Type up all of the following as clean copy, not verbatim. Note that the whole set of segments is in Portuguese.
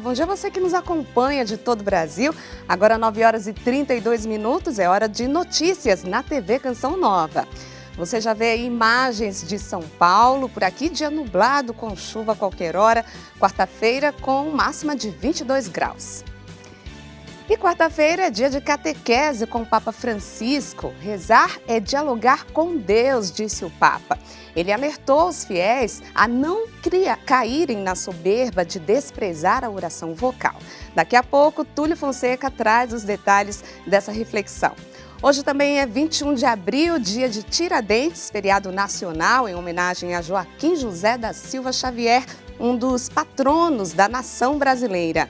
bom dia a você que nos acompanha de todo o Brasil. Agora 9 horas e 32 minutos, é hora de notícias na TV Canção Nova. Você já vê aí imagens de São Paulo, por aqui dia nublado, com chuva a qualquer hora. Quarta-feira com máxima de 22 graus. E quarta-feira é dia de catequese com o Papa Francisco. Rezar é dialogar com Deus, disse o Papa. Ele alertou os fiéis a não caírem na soberba de desprezar a oração vocal. Daqui a pouco, Túlio Fonseca traz os detalhes dessa reflexão. Hoje também é 21 de abril, dia de Tiradentes, feriado nacional em homenagem a Joaquim José da Silva Xavier, um dos patronos da nação brasileira.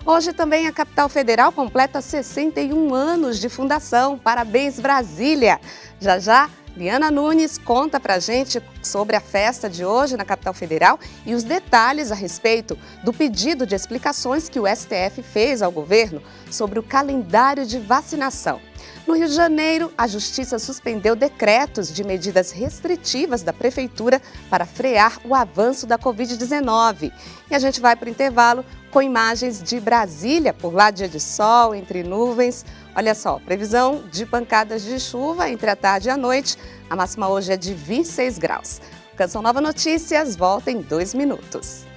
Hoje também a capital federal completa 61 anos de fundação. Parabéns, Brasília! Já já, Liana Nunes conta pra gente sobre a festa de hoje na capital federal e os detalhes a respeito do pedido de explicações que o STF fez ao governo sobre o calendário de vacinação. No Rio de Janeiro, a Justiça suspendeu decretos de medidas restritivas da Prefeitura para frear o avanço da Covid-19. E a gente vai para o intervalo com imagens de Brasília, por lá dia de sol, entre nuvens. Olha só, previsão de pancadas de chuva entre a tarde e a noite. A máxima hoje é de 26 graus. Canção Nova Notícias volta em 2 minutos.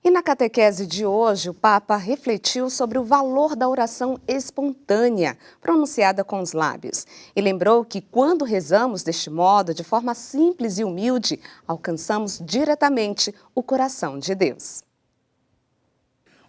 E na catequese de hoje, o Papa refletiu sobre o valor da oração espontânea, pronunciada com os lábios. E lembrou que quando rezamos deste modo, de forma simples e humilde, alcançamos diretamente o coração de Deus.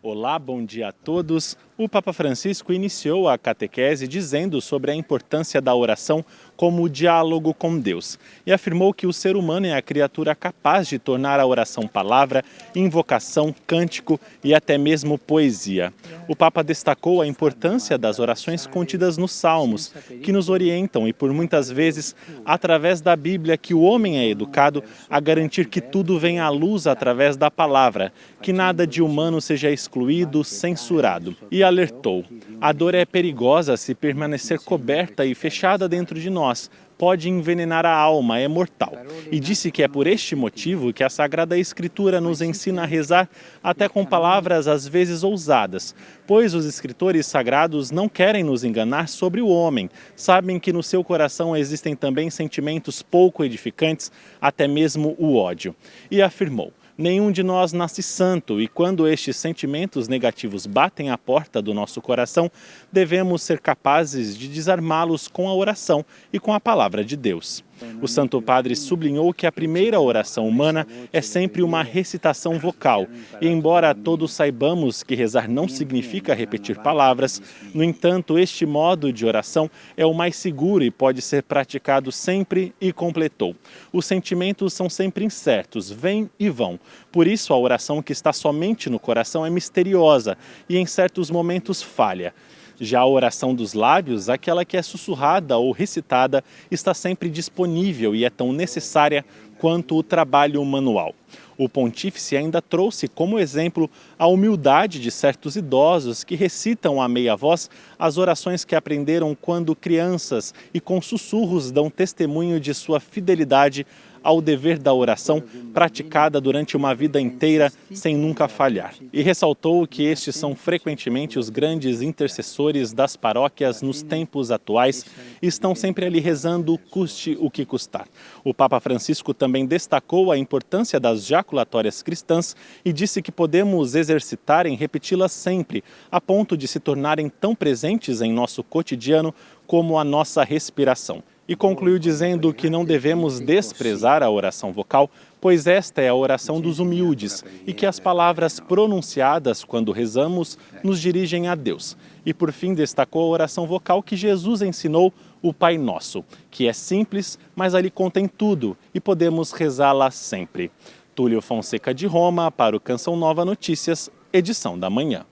Olá, bom dia a todos. O Papa Francisco iniciou a catequese dizendo sobre a importância da oração como diálogo com Deus e afirmou que o ser humano é a criatura capaz de tornar a oração palavra, invocação, cântico e até mesmo poesia. O Papa destacou a importância das orações contidas nos Salmos, que nos orientam e por muitas vezes, através da Bíblia, que o homem é educado a garantir que tudo venha à luz através da palavra, que nada de humano seja excluído, censurado. E alertou: a dor é perigosa se permanecer coberta e fechada dentro de nós, pode envenenar a alma, é mortal. E disse que é por este motivo que a Sagrada Escritura nos ensina a rezar até com palavras às vezes ousadas, pois os escritores sagrados não querem nos enganar sobre o homem, sabem que no seu coração existem também sentimentos pouco edificantes, até mesmo o ódio. E afirmou: nenhum de nós nasce santo e quando estes sentimentos negativos batem à porta do nosso coração, devemos ser capazes de desarmá-los com a oração e com a palavra de Deus. O Santo Padre sublinhou que a primeira oração humana é sempre uma recitação vocal e, embora todos saibamos que rezar não significa repetir palavras, no entanto, este modo de oração é o mais seguro e pode ser praticado sempre, e completou: os sentimentos são sempre incertos, vêm e vão. Por isso, a oração que está somente no coração é misteriosa e em certos momentos falha. Já a oração dos lábios, aquela que é sussurrada ou recitada, está sempre disponível e é tão necessária quanto o trabalho manual. O pontífice ainda trouxe como exemplo a humildade de certos idosos que recitam à meia voz as orações que aprenderam quando crianças e com sussurros dão testemunho de sua fidelidade ao dever da oração praticada durante uma vida inteira sem nunca falhar. E ressaltou que estes são frequentemente os grandes intercessores das paróquias nos tempos atuais e estão sempre ali rezando, custe o que custar. O Papa Francisco também destacou a importância das jaculatórias cristãs e disse que podemos exercitar em repeti-las sempre, a ponto de se tornarem tão presentes em nosso cotidiano como a nossa respiração. E concluiu dizendo que não devemos desprezar a oração vocal, pois esta é a oração dos humildes e que as palavras pronunciadas quando rezamos nos dirigem a Deus. E por fim destacou a oração vocal que Jesus ensinou, o Pai Nosso, que é simples, mas ali contém tudo e podemos rezá-la sempre. Túlio Fonseca de Roma para o Canção Nova Notícias, edição da manhã.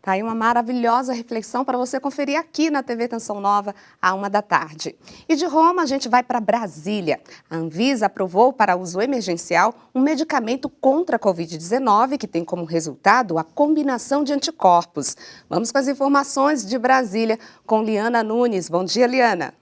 Tá aí uma maravilhosa reflexão para você conferir aqui na TV Canção Nova, à 13h. E de Roma a gente vai para Brasília. A Anvisa aprovou para uso emergencial um medicamento contra a Covid-19 que tem como resultado a combinação de anticorpos. Vamos com as informações de Brasília com Liana Nunes. Bom dia, Liana.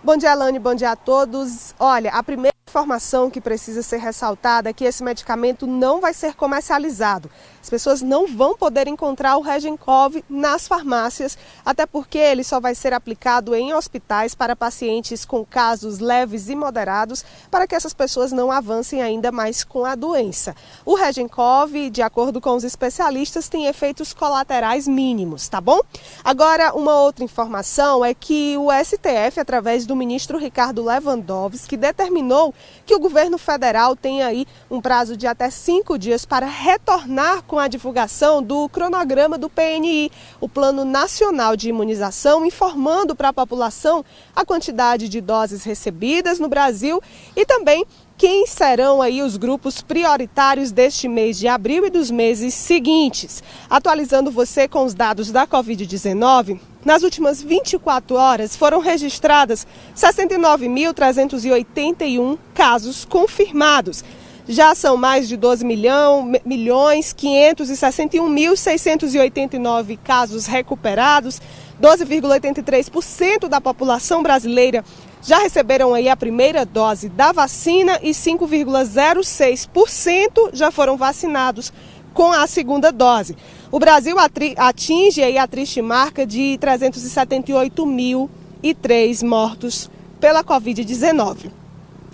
Bom dia, Alane, bom dia a todos. Olha, a primeira informação que precisa ser ressaltada é que esse medicamento não vai ser comercializado. As pessoas não vão poder encontrar o Regencov nas farmácias, até porque ele só vai ser aplicado em hospitais para pacientes com casos leves e moderados, para que essas pessoas não avancem ainda mais com a doença. O Regencov, de acordo com os especialistas, tem efeitos colaterais mínimos, tá bom? Agora, uma outra informação é que o STF, através do ministro Ricardo Lewandowski, determinou que o governo federal tem aí um prazo de até 5 dias para retornar com a divulgação do cronograma do PNI, o Plano Nacional de Imunização, informando para a população a quantidade de doses recebidas no Brasil e também quem serão aí os grupos prioritários deste mês de abril e dos meses seguintes. Atualizando você com os dados da Covid-19, nas últimas 24 horas foram registradas 69.381 casos confirmados. Já são mais de 12.561.689 casos recuperados, 12,83% da população brasileira já receberam aí a primeira dose da vacina e 5,06% já foram vacinados com a segunda dose. O Brasil atinge aí a triste marca de 378.003 mortos pela Covid-19.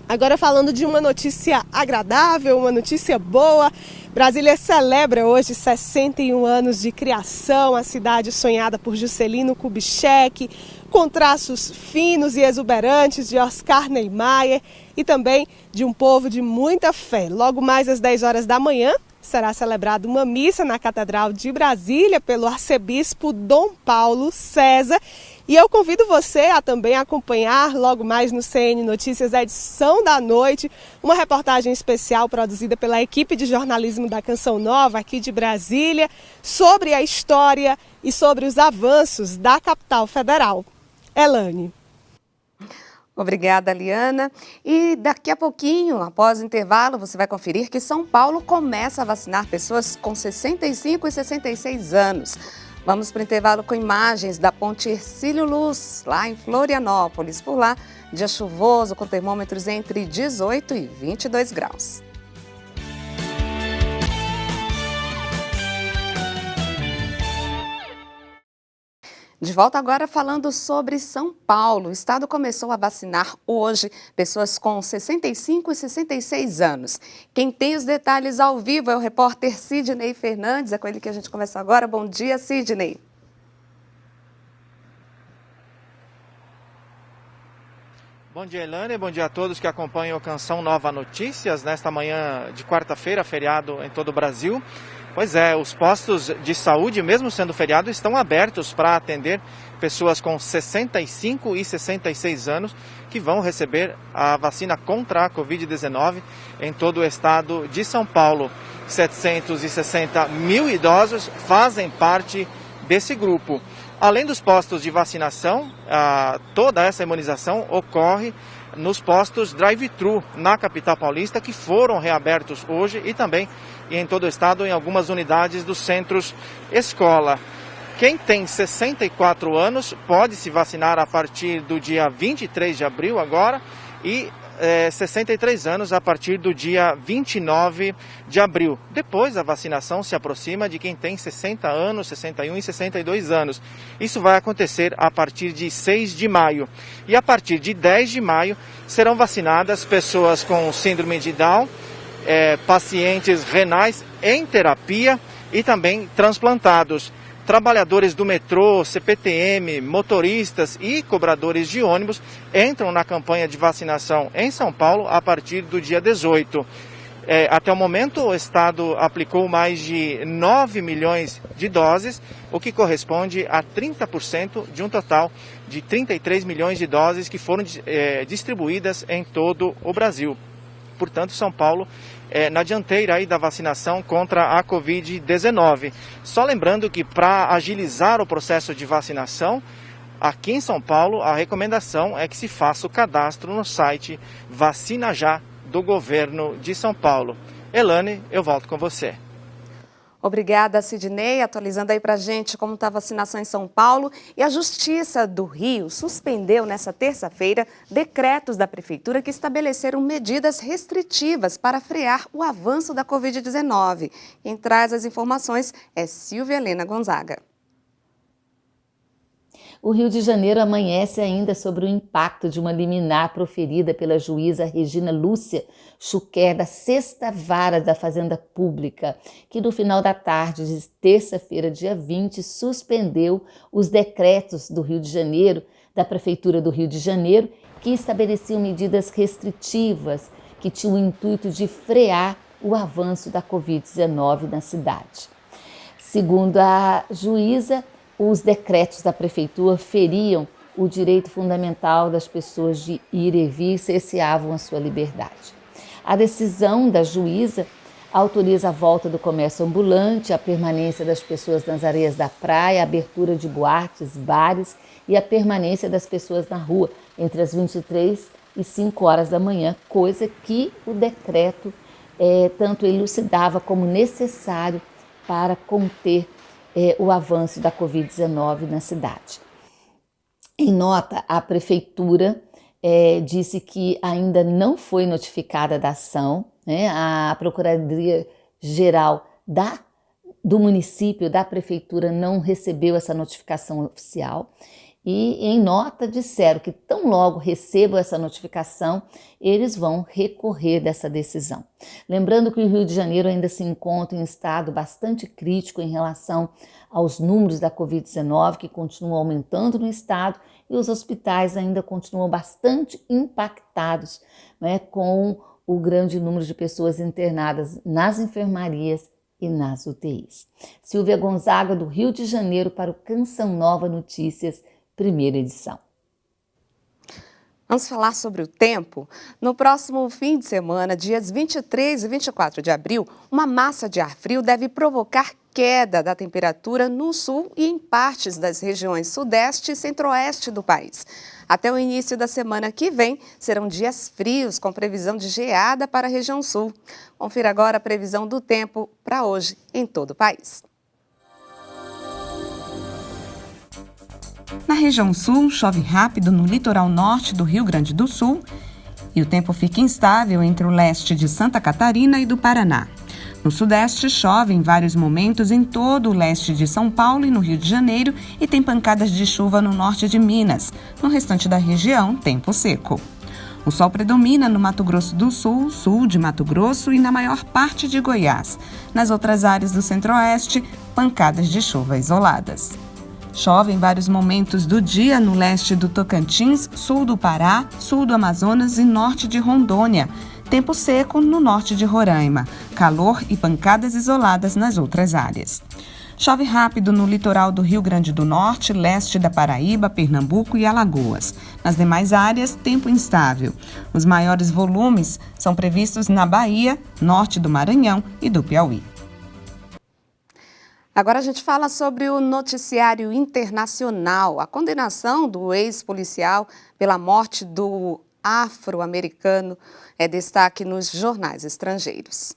Agora falando de uma notícia agradável, uma notícia boa, Brasília celebra hoje 61 anos de criação, a cidade sonhada por Juscelino Kubitschek, com traços finos e exuberantes de Oscar Niemeyer e também de um povo de muita fé. Logo mais às 10 horas da manhã, será celebrada uma missa na Catedral de Brasília pelo arcebispo Dom Paulo César. E eu convido você a também acompanhar logo mais no CN Notícias, a edição da noite, uma reportagem especial produzida pela equipe de jornalismo da Canção Nova aqui de Brasília, sobre a história e sobre os avanços da capital federal. Elane. Obrigada, Liana. E daqui a pouquinho, após o intervalo, você vai conferir que São Paulo começa a vacinar pessoas com 65 e 66 anos. Vamos para o intervalo com imagens da Ponte Hercílio Luz, lá em Florianópolis. Por lá, dia chuvoso, com termômetros entre 18 e 22 graus. De volta agora falando sobre São Paulo. O estado começou a vacinar hoje pessoas com 65 e 66 anos. Quem tem os detalhes ao vivo é o repórter Sidney Fernandes. É com ele que a gente conversa agora. Bom dia, Sidney. Bom dia, Elane. Bom dia a todos que acompanham o Canção Nova Notícias nesta manhã de quarta-feira, feriado em todo o Brasil. Pois é, os postos de saúde, mesmo sendo feriado, estão abertos para atender pessoas com 65 e 66 anos que vão receber a vacina contra a Covid-19 em todo o estado de São Paulo. 760 mil idosos fazem parte desse grupo. Além dos postos de vacinação, toda essa imunização ocorre nos postos drive-thru na capital paulista, que foram reabertos hoje e também em todo o estado em algumas unidades dos centros escola. Quem tem 64 anos pode se vacinar a partir do dia 23 de abril agora e 63 anos a partir do dia 29 de abril. Depois a vacinação se aproxima de quem tem 60 anos, 61 e 62 anos. Isso vai acontecer a partir de 6 de maio. E a partir de 10 de maio serão vacinadas pessoas com síndrome de Down, pacientes renais em terapia e também transplantados. Trabalhadores do metrô, CPTM, motoristas e cobradores de ônibus entram na campanha de vacinação em São Paulo a partir do dia 18. Até o momento, o Estado aplicou mais de 9 milhões de doses, o que corresponde a 30% de um total de 33 milhões de doses que foram distribuídas em todo o Brasil. Portanto, São Paulo na dianteira aí da vacinação contra a Covid-19. Só lembrando que para agilizar o processo de vacinação, aqui em São Paulo, a recomendação é que se faça o cadastro no site Vacina Já do governo de São Paulo. Elane, eu volto com você. Obrigada, Sidney, atualizando aí pra gente como está a vacinação em São Paulo. E a Justiça do Rio suspendeu nessa terça-feira decretos da Prefeitura que estabeleceram medidas restritivas para frear o avanço da Covid-19. Quem traz as informações é Silvia Helena Gonzaga. O Rio de Janeiro amanhece ainda sobre o impacto de uma liminar proferida pela juíza Regina Lúcia Schuker, da 6ª Vara da Fazenda Pública, que no final da tarde de terça-feira, dia 20, suspendeu os decretos do Rio de Janeiro, da Prefeitura do Rio de Janeiro, que estabeleciam medidas restritivas que tinham o intuito de frear o avanço da Covid-19 na cidade. Segundo a juíza, os decretos da Prefeitura feriam o direito fundamental das pessoas de ir e vir e cerceavam a sua liberdade. A decisão da juíza autoriza a volta do comércio ambulante, a permanência das pessoas nas areias da praia, a abertura de boates, bares e a permanência das pessoas na rua entre as 23 e 5 horas da manhã, coisa que o decreto tanto elucidava como necessário para conter o avanço da Covid-19 na cidade. Em nota, a Prefeitura disse que ainda não foi notificada da ação, né? A Procuradoria-Geral do município, da Prefeitura, não recebeu essa notificação oficial. E em nota disseram que tão logo recebam essa notificação, eles vão recorrer dessa decisão. Lembrando que o Rio de Janeiro ainda se encontra em estado bastante crítico em relação aos números da Covid-19, que continuam aumentando no estado, e os hospitais ainda continuam bastante impactados, né, com o grande número de pessoas internadas nas enfermarias e nas UTIs. Silvia Gonzaga, do Rio de Janeiro, para o Canção Nova Notícias, primeira edição. Vamos falar sobre o tempo? No próximo fim de semana, dias 23 e 24 de abril, uma massa de ar frio deve provocar queda da temperatura no sul e em partes das regiões sudeste e centro-oeste do país. Até o início da semana que vem, serão dias frios, com previsão de geada para a região sul. Confira agora a previsão do tempo para hoje em todo o país. Na região sul, chove rápido no litoral norte do Rio Grande do Sul e o tempo fica instável entre o leste de Santa Catarina e do Paraná. No sudeste, chove em vários momentos em todo o leste de São Paulo e no Rio de Janeiro e tem pancadas de chuva no norte de Minas. No restante da região, tempo seco. O sol predomina no Mato Grosso do Sul, sul de Mato Grosso e na maior parte de Goiás. Nas outras áreas do centro-oeste, pancadas de chuva isoladas. Chove em vários momentos do dia no leste do Tocantins, sul do Pará, sul do Amazonas e norte de Rondônia. Tempo seco no norte de Roraima. Calor e pancadas isoladas nas outras áreas. Chove rápido no litoral do Rio Grande do Norte, leste da Paraíba, Pernambuco e Alagoas. Nas demais áreas, tempo instável. Os maiores volumes são previstos na Bahia, norte do Maranhão e do Piauí. Agora a gente fala sobre o noticiário internacional. A condenação do ex-policial pela morte do afro-americano é destaque nos jornais estrangeiros.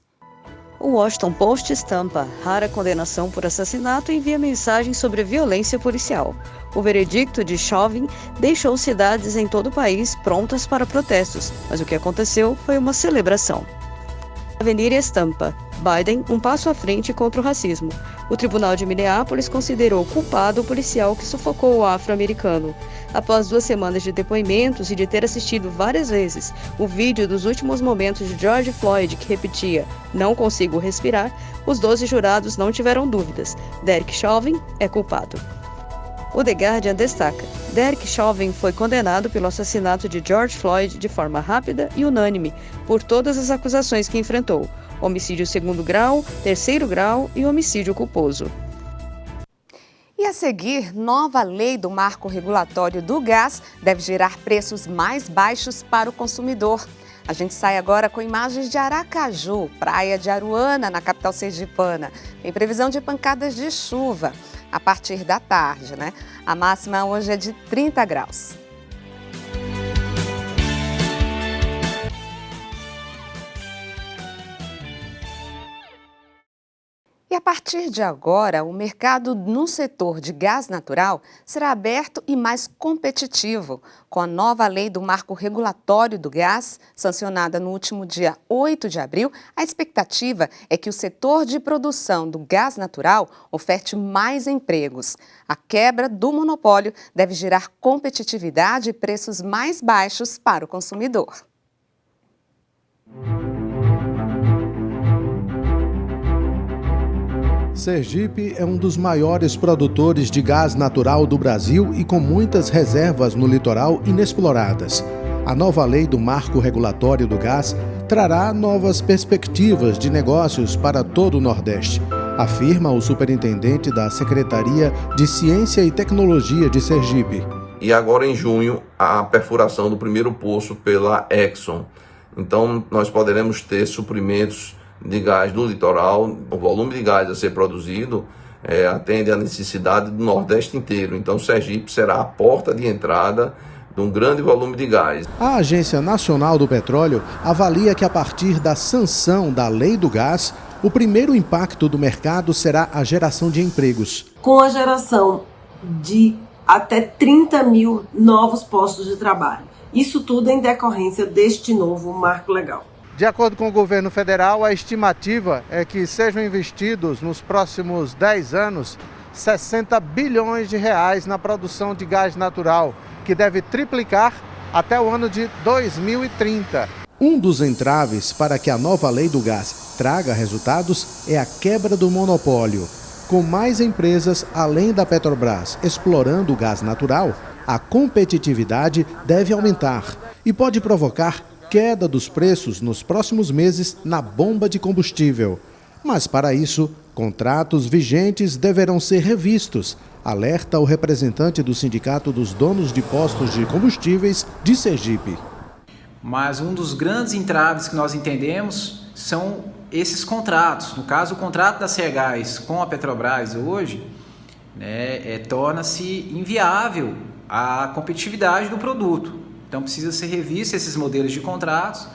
O Washington Post estampa rara condenação por assassinato e envia mensagem sobre violência policial. O veredicto de Chauvin deixou cidades em todo o país prontas para protestos, mas o que aconteceu foi uma celebração. Avenida estampa: Biden, um passo à frente contra o racismo. O Tribunal de Minneapolis considerou culpado o policial que sufocou o afro-americano. Após 2 semanas de depoimentos e de ter assistido várias vezes o vídeo dos últimos momentos de George Floyd que repetia "não consigo respirar", os 12 jurados não tiveram dúvidas. Derek Chauvin é culpado. O The Guardian destaca: Derek Chauvin foi condenado pelo assassinato de George Floyd de forma rápida e unânime por todas as acusações que enfrentou: homicídio 2º grau, 3º grau e homicídio culposo. E a seguir, nova lei do marco regulatório do gás deve gerar preços mais baixos para o consumidor. A gente sai agora com imagens de Aracaju, praia de Aruana, na capital sergipana. Tem previsão de pancadas de chuva a partir da tarde, né? A máxima hoje é de 30 graus. E a partir de agora, o mercado no setor de gás natural será aberto e mais competitivo. Com a nova lei do marco regulatório do gás, sancionada no último dia 8 de abril, a expectativa é que o setor de produção do gás natural oferte mais empregos. A quebra do monopólio deve gerar competitividade e preços mais baixos para o consumidor. Sergipe é um dos maiores produtores de gás natural do Brasil e com muitas reservas no litoral inexploradas. A nova lei do marco regulatório do gás trará novas perspectivas de negócios para todo o Nordeste, afirma o superintendente da Secretaria de Ciência e Tecnologia de Sergipe. E agora em junho, a perfuração do primeiro poço pela Exxon. Então nós poderemos ter suprimentos de gás do litoral. O volume de gás a ser produzido atende à necessidade do Nordeste inteiro. Então Sergipe será a porta de entrada de um grande volume de gás. A Agência Nacional do Petróleo avalia que a partir da sanção da Lei do Gás, o primeiro impacto do mercado será a geração de empregos. Com a geração de até 30 mil novos postos de trabalho. Isso tudo em decorrência deste novo marco legal. De acordo com o governo federal, a estimativa é que sejam investidos nos próximos 10 anos 60 bilhões de reais na produção de gás natural, que deve triplicar até o ano de 2030. Um dos entraves para que a nova lei do gás traga resultados é a quebra do monopólio. Com mais empresas, além da Petrobras, explorando o gás natural, a competitividade deve aumentar e pode provocar queda dos preços nos próximos meses na bomba de combustível. Mas para isso, contratos vigentes deverão ser revistos, alerta o representante do Sindicato dos Donos de Postos de Combustíveis de Sergipe. Mas um dos grandes entraves que nós entendemos são esses contratos. No caso, o contrato da Sergás com a Petrobras hoje torna-se inviável a competitividade do produto. Então precisa ser revisto esses modelos de contratos.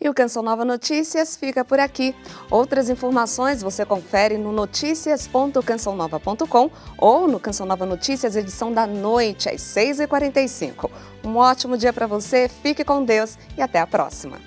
E o Canção Nova Notícias fica por aqui. Outras informações você confere no noticias.cançãonova.com ou no Canção Nova Notícias, edição da noite, às 6h45. Um ótimo dia para você, fique com Deus e até a próxima.